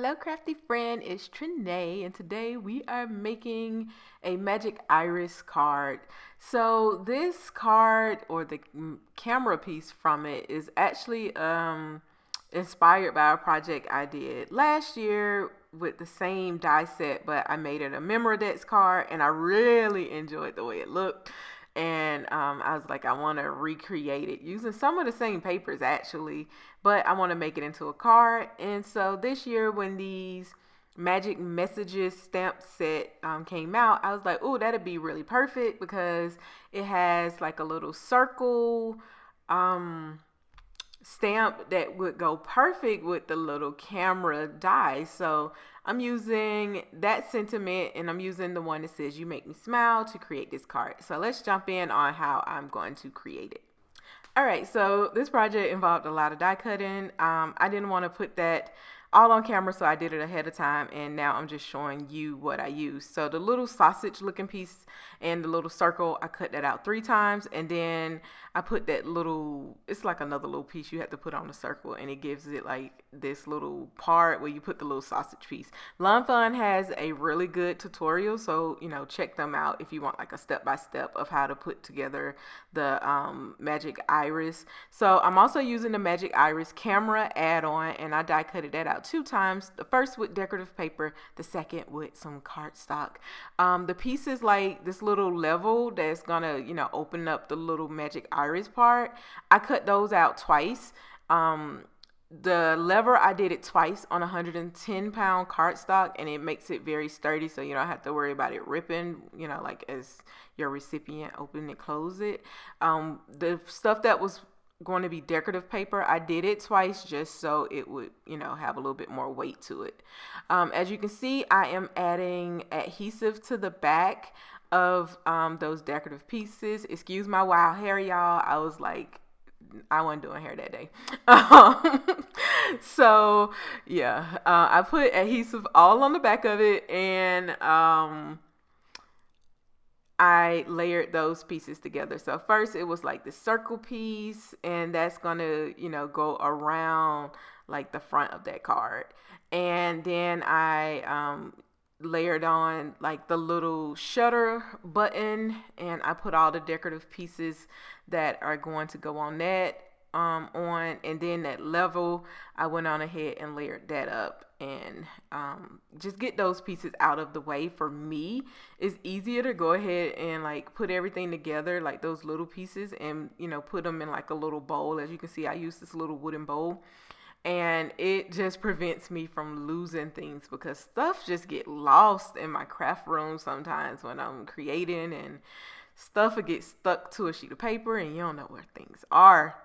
Hello, crafty friend. It's Tranae, and today we are making a magic iris card. So this card or the camera piece from it is actually inspired by a project I did last year with the same die set, but I made it a Memoredex card, and I really enjoyed the way it looked. And I was like, I want to recreate it using some of the same papers actually, but I want to make it into a card. And so this year, when these Magic Messages stamp set came out, I was like, oh, that'd be really perfect because it has like a little circle um, stamp that would go perfect with the little camera die. So I'm using that sentiment, and I'm using the one that says "You make me smile" to create this card. So let's jump in on how I'm going to create it. All right, so this project involved a lot of die cutting. I didn't want to put that all on camera, so I did it ahead of time, and now I'm just showing you what I used. So the little sausage looking piece and the little circle, I cut that out 3 times, and then I put that little, it's like another little piece you have to put on the circle, and it gives it like this little part where you put the little sausage piece. Lawn Fun has a really good tutorial, so check them out if you want like a step-by-step of how to put together the magic iris. So I'm also using the magic iris camera add-on, and I die cutted that out 2 times. The first with decorative paper, the second with some cardstock. The piece is like this little level that's gonna open up the little magic iris part. I cut those out twice. The lever, I did it twice on 110-pound cardstock, and it makes it very sturdy, so you don't have to worry about it ripping, like as your recipient open and close it. The stuff that was going to be decorative paper, I did it twice just so it would, have a little bit more weight to it. As you can see, I am adding adhesive to the back of those decorative pieces. Excuse my wild hair, y'all. I was like, I wasn't doing hair that day. So yeah, I put adhesive all on the back of it, and I layered those pieces together. So first it was like the circle piece, and that's gonna go around like the front of that card, and then I layered on like the little shutter button, and I put all the decorative pieces that are going to go on that on, and then that level I went on ahead and layered that up, and just get those pieces out of the way. For me, it's easier to go ahead and like put everything together, like those little pieces, and put them in like a little bowl. As you can see, I use this little wooden bowl, and it just prevents me from losing things, because stuff just get lost in my craft room sometimes when I'm creating, and stuff will get stuck to a sheet of paper and you don't know where things are.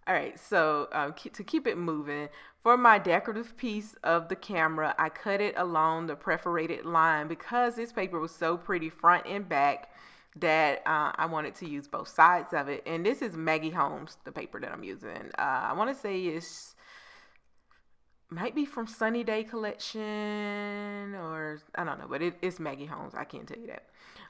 All right, so to keep it moving, for my decorative piece of the camera, I cut it along the perforated line because this paper was so pretty front and back that I wanted to use both sides of it. And this is Maggie Holmes, the paper that I'm using. I want to say it's might be from Sunny Day collection, or I don't know, but it's Maggie Holmes. I can't tell you that.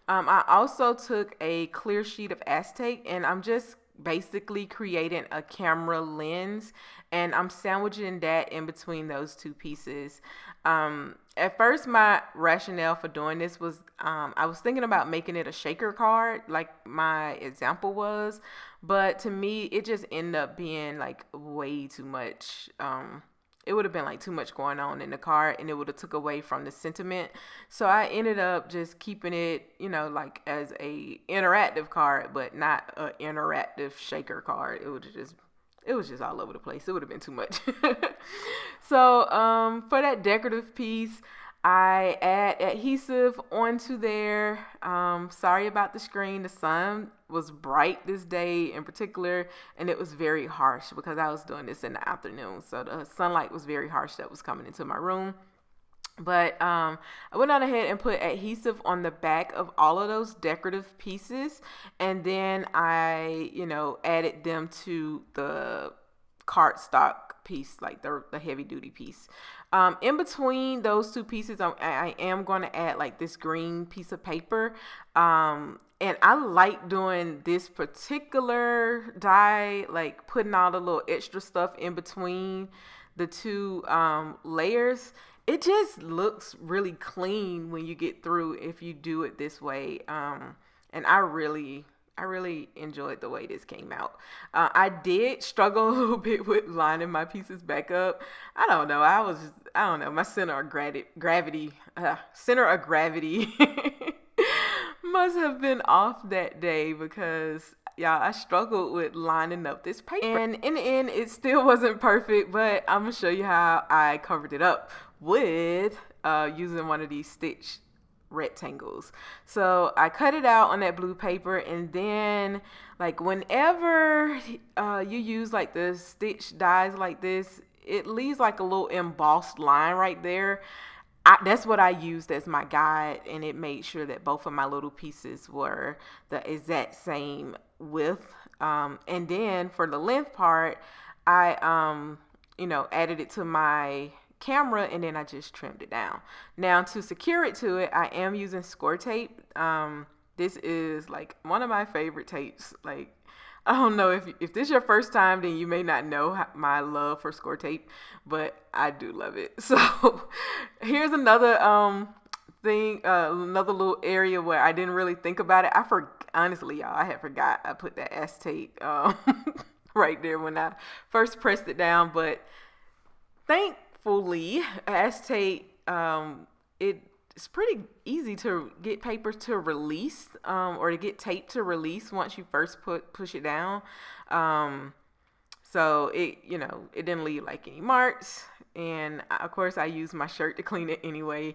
I also took a clear sheet of acetate, and I'm just basically creating a camera lens, and I'm sandwiching that in between those 2 pieces. At first, my rationale for doing this was I was thinking about making it a shaker card like my example was, but to me it just ended up being like way too much. It would have been like too much going on in the card, and it would have took away from the sentiment. So I ended up just keeping it, like as a interactive card, but not a interactive shaker card. It was just all over the place. It would have been too much. So for that decorative piece, I add adhesive onto there. Sorry about the screen. The sun was bright this day in particular, and it was very harsh because I was doing this in the afternoon. So the sunlight was very harsh that was coming into my room. But I went on ahead and put adhesive on the back of all of those decorative pieces, and then I, added them to the cardstock piece, like the heavy duty piece. In between those 2 pieces, I am going to add like this green piece of paper. And I like doing this particular die, like putting all the little extra stuff in between the 2 layers. it just looks really clean when you get through if you do it this way. And I really enjoyed the way this came out. I did struggle a little bit with lining my pieces back up. I don't know. I don't know. My center of gravity must have been off that day because y'all, I struggled with lining up this paper. And in the end, it still wasn't perfect, but I'm going to show you how I covered it up with using one of these stitch rectangles. So I cut it out on that blue paper, and then like whenever you use like the stitch dies like this, it leaves like a little embossed line right there. That's what I used as my guide, and it made sure that both of my little pieces were the exact same width. And then for the length part, I added it to my camera, and then I just trimmed it down. Now to secure it to it, I am using score tape. This is like one of my favorite tapes. Like, I don't know if this is your first time, then you may not know my love for score tape, but I do love it. So here's another thing, another little area where I didn't really think about it. Honestly, y'all, I had forgot I put that acetate right there when I first pressed it down. But thankfully, acetate, it's pretty easy to get paper to release, or to get tape to release once you first push it down. So it didn't leave like any marks. And of course I used my shirt to clean it anyway,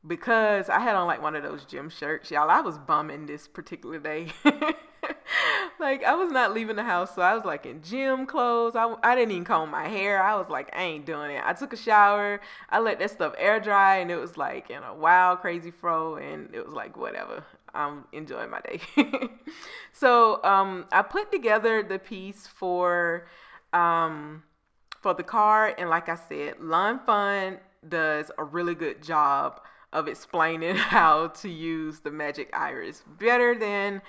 because I had on like one of those gym shirts. Y'all, I was bumming this particular day. Like, I was not leaving the house, so I was like in gym clothes. I didn't even comb my hair. I was like, I ain't doing it. I took a shower. I let that stuff air dry, and it was like in a wild, crazy fro, and it was like, whatever. I'm enjoying my day. So I put together the piece for the card, and like I said, Lawn Fun does a really good job of explaining how to use the magic iris better than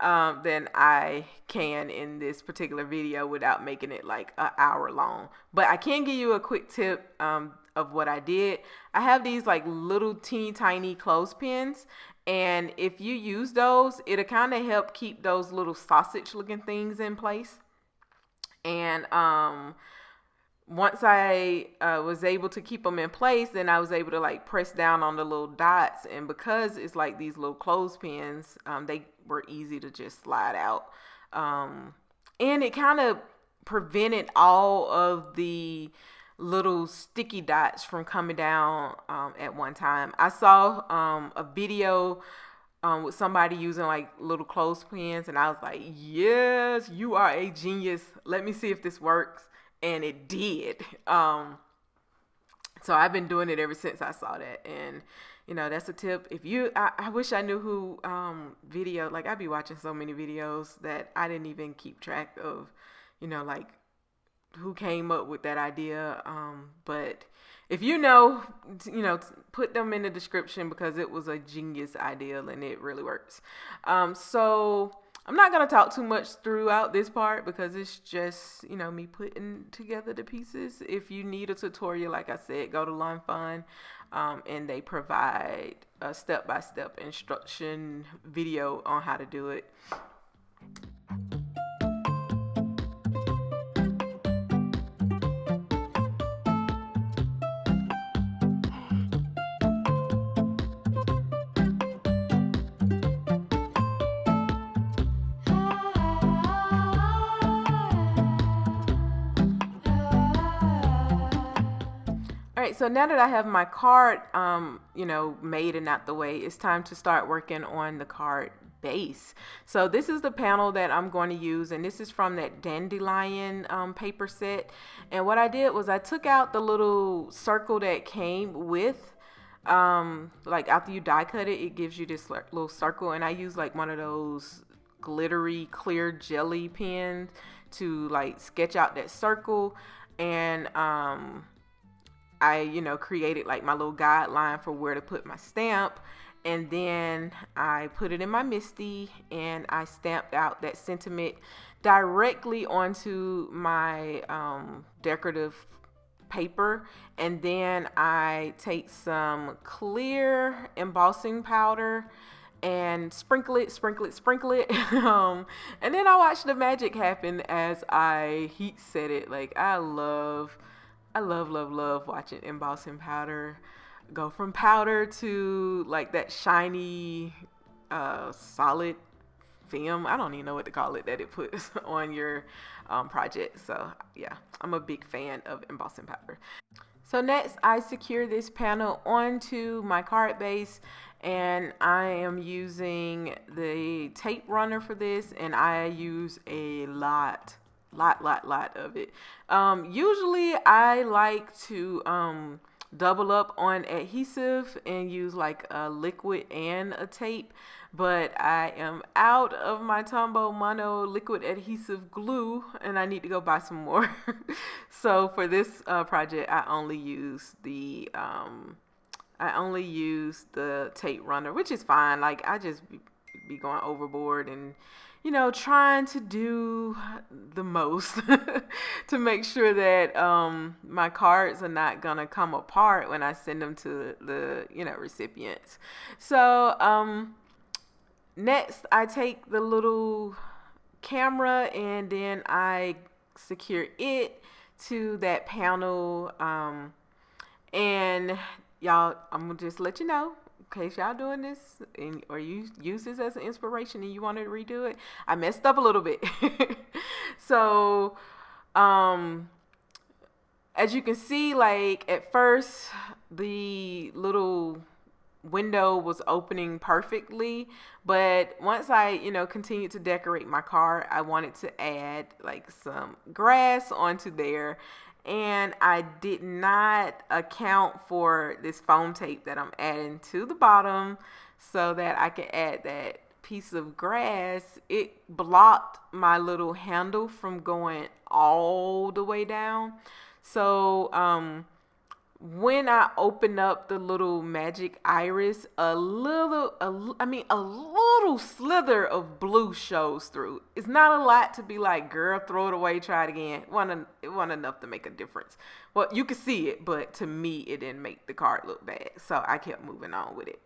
I can in this particular video without making it like an hour long. But I can give you a quick tip of what I did. I have these like little teeny tiny clothespins, and if you use those, it'll kind of help keep those little sausage looking things in place. And once I was able to keep them in place, then I was able to like press down on the little dots, and because it's like these little clothespins, they were easy to just slide out, and it kind of prevented all of the little sticky dots from coming down at one time. I saw a video with somebody using like little clothespins, and I was like, yes, you are a genius, let me see if this works. And it did. So I've been doing it ever since I saw that. And, that's a tip. I wish I knew who like I'd be watching so many videos that I didn't even keep track of, like who came up with that idea. But if put them in the description, because it was a genius idea and it really works. So I'm not going to talk too much throughout this part because it's just, me putting together the pieces. If you need a tutorial, like I said, go to Lawn Fun, and they provide a step-by-step instruction video on how to do it. All right, so now that I have my card, made and out the way, it's time to start working on the card base. So this is the panel that I'm going to use, and this is from that Dandelion paper set. And what I did was I took out the little circle that came with, like after you die cut it, it gives you this little circle, and I use like one of those glittery clear jelly pens to like sketch out that circle. And I, created like my little guideline for where to put my stamp. And then I put it in my MISTI, and I stamped out that sentiment directly onto my decorative paper, and then I take some clear embossing powder and sprinkle it, sprinkle it. And then I watch the magic happen as I heat set it. Like I love watching embossing powder go from powder to like that shiny, solid film. I don't even know what to call it that it puts on your project. So yeah, I'm a big fan of embossing powder. So next, I secure this panel onto my card base, and I am using the tape runner for this, and I use a lot of it. Usually, I like to double up on adhesive and use like a liquid and a tape, but I am out of my Tombow Mono liquid adhesive glue and I need to go buy some more. So for this project, I only use the tape runner, which is fine. Like I just be going overboard and trying to do the most to make sure that my cards are not gonna come apart when I send them to the recipients. So next, I take the little camera and then I secure it to that panel. And y'all, I'm gonna just let you know, in case y'all doing this or you use this as an inspiration and you want to redo it, I messed up a little bit. So, as you can see, like at first, the little window was opening perfectly, but once I continued to decorate my card, I wanted to add like some grass onto there, and I did not account for this foam tape that I'm adding to the bottom so that I could add that piece of grass. It blocked my little handle from going all the way down. So when I open up the little magic iris, a little slither of blue shows through. It's not a lot to be like, girl, throw it away, try it again. It wasn't enough to make a difference. Well, you could see it, but to me, it didn't make the card look bad. So I kept moving on with it.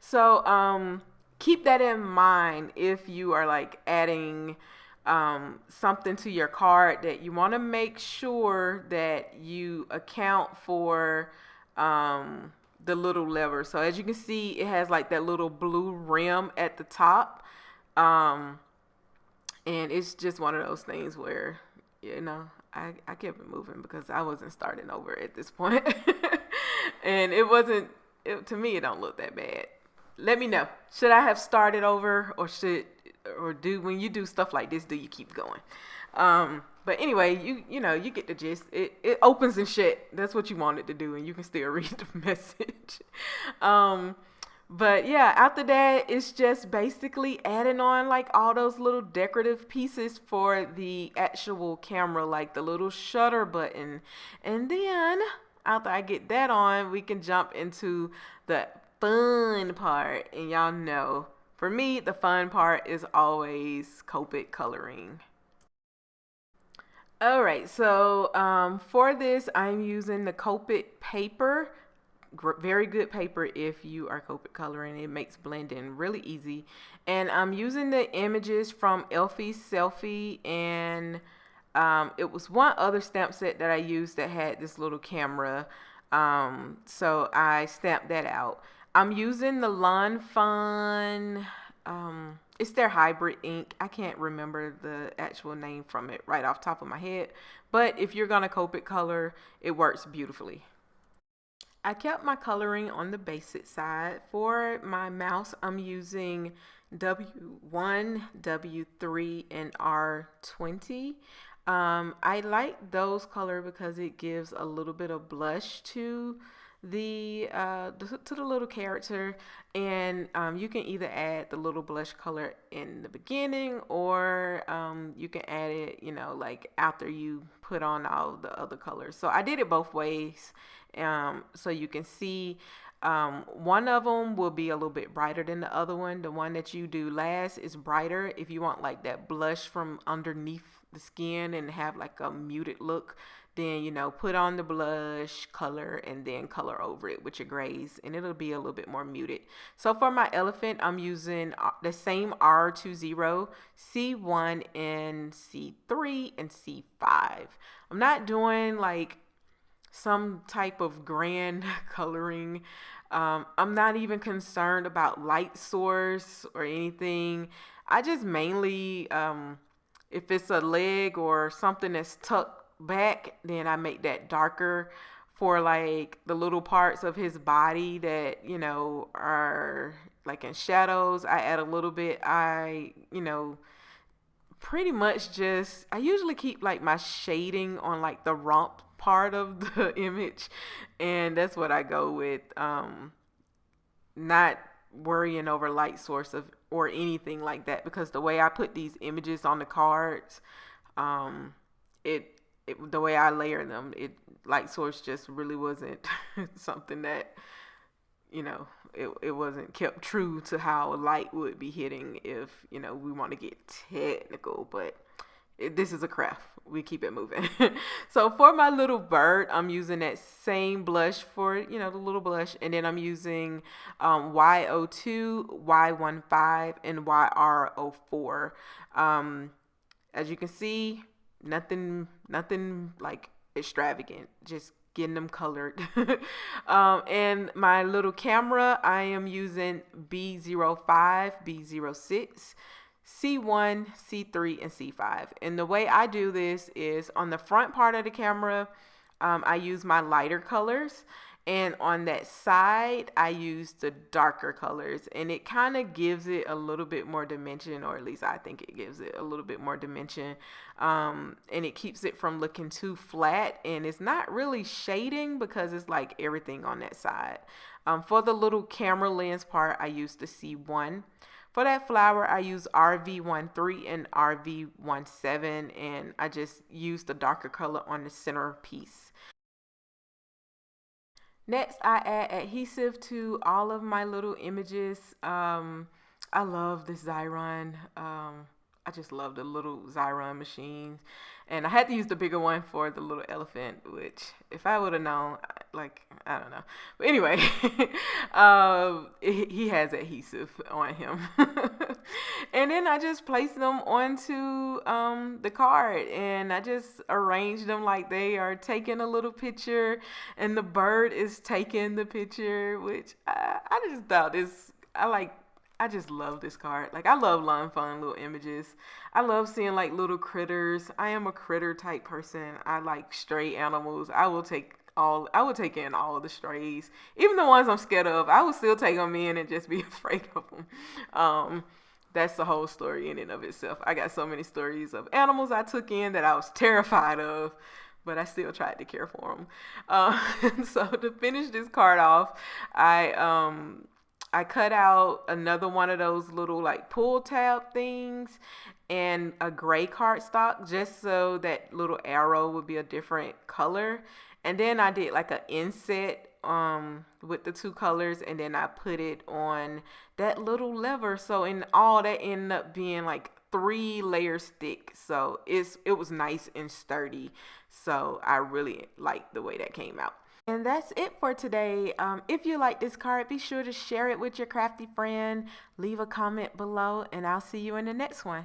So keep that in mind if you are like adding something to your card, that you want to make sure that you account for the little lever. So as you can see, it has like that little blue rim at the top, and it's just one of those things where I kept it moving because I wasn't starting over at this point. And to me, it don't look that bad. Let me know, should I have started over, or when you do stuff like this, do you keep going? But anyway, you get the gist. It opens and shut. That's what you want it to do, and you can still read the message. But yeah, after that, it's just basically adding on like all those little decorative pieces for the actual camera, like the little shutter button. And then after I get that on, we can jump into the fun part. And y'all know, for me, the fun part is always Copic coloring. Alright, so for this, I'm using the Copic paper. Very good paper if you are Copic coloring. It makes blending really easy. And I'm using the images from Elphie's Selfie, and it was one other stamp set that I used that had this little camera. So I stamped that out. I'm using the Lawn Fawn. It's their hybrid ink. I can't remember the actual name from it right off the top of my head. But if you're going to Copic color, it works beautifully. I kept my coloring on the basic side. For my mouse, I'm using W1, W3, and R20. I like those color because it gives a little bit of blush to the little character, and you can either add the little blush color in the beginning, or you can add it like after you put on all the other colors. So I did it both ways, so you can see. One of them will be a little bit brighter than the other one. The one that you do last is brighter if you want like that blush from underneath the skin and have like a muted look. Then, you know, put on the blush color and then color over it with your grays, and it'll be a little bit more muted. So for my elephant, I'm using the same R20, C1 and C3 and C5. I'm not doing like some type of grand coloring. I'm not even concerned about light source or anything. I just mainly, if it's a leg or something that's tucked back, then I make that darker. For like the little parts of his body that, you know, are like in shadows, I add a little bit. Pretty much just, I usually keep like my shading on like the rump part of the image, and that's what I go with. Not worrying over light source of or anything like that, because the way I put these images on the cards, it the way I layer them, light source just really wasn't something that, you know, it wasn't kept true to how light would be hitting if, you know, we want to get technical, but this is a craft. We keep it moving. So for my little bird, I'm using that same blush for, you know, the little blush. And then I'm using Y02, Y15, and YR04. As you can see, nothing like extravagant. Just getting them colored. And my little camera, I am using B05, B06, C1, C3, and C5. And the way I do this is on the front part of the camera, I use my lighter colors. And on that side, I use the darker colors. And it kind of gives it a little bit more dimension, or at least I think it gives it a little bit more dimension. And it keeps it from looking too flat. And it's not really shading because it's like everything on that side. For the little camera lens part, I use the C1. For that flower, I use RV13 and RV17, and I just use the darker color on the center piece. Next, I add adhesive to all of my little images. I love this Xyron. I just love the little Xyron machines. And I had to use the bigger one for the little elephant, which if I would have known, like, I don't know. But anyway, he has adhesive on him. And then I just place them onto the card, and I just arrange them like they are taking a little picture, and the bird is taking the picture, which I just thought I just love this card. Like, I love fun little images. I love seeing like little critters. I am a critter type person. I like stray animals. I will take in all of the strays, even the ones I'm scared of. I will still take them in and just be afraid of them. That's the whole story in and of itself. I got so many stories of animals I took in that I was terrified of, but I still tried to care for them. So to finish this card off, I cut out another one of those little like pull tab things and a gray cardstock, just so that little arrow would be a different color. And then I did like an inset with the two colors, and then I put it on that little lever. So in all, that ended up being like 3 layers thick. So it was nice and sturdy. So I really liked the way that came out. And that's it for today. If you like this card, be sure to share it with your crafty friend. Leave a comment below, and I'll see you in the next one.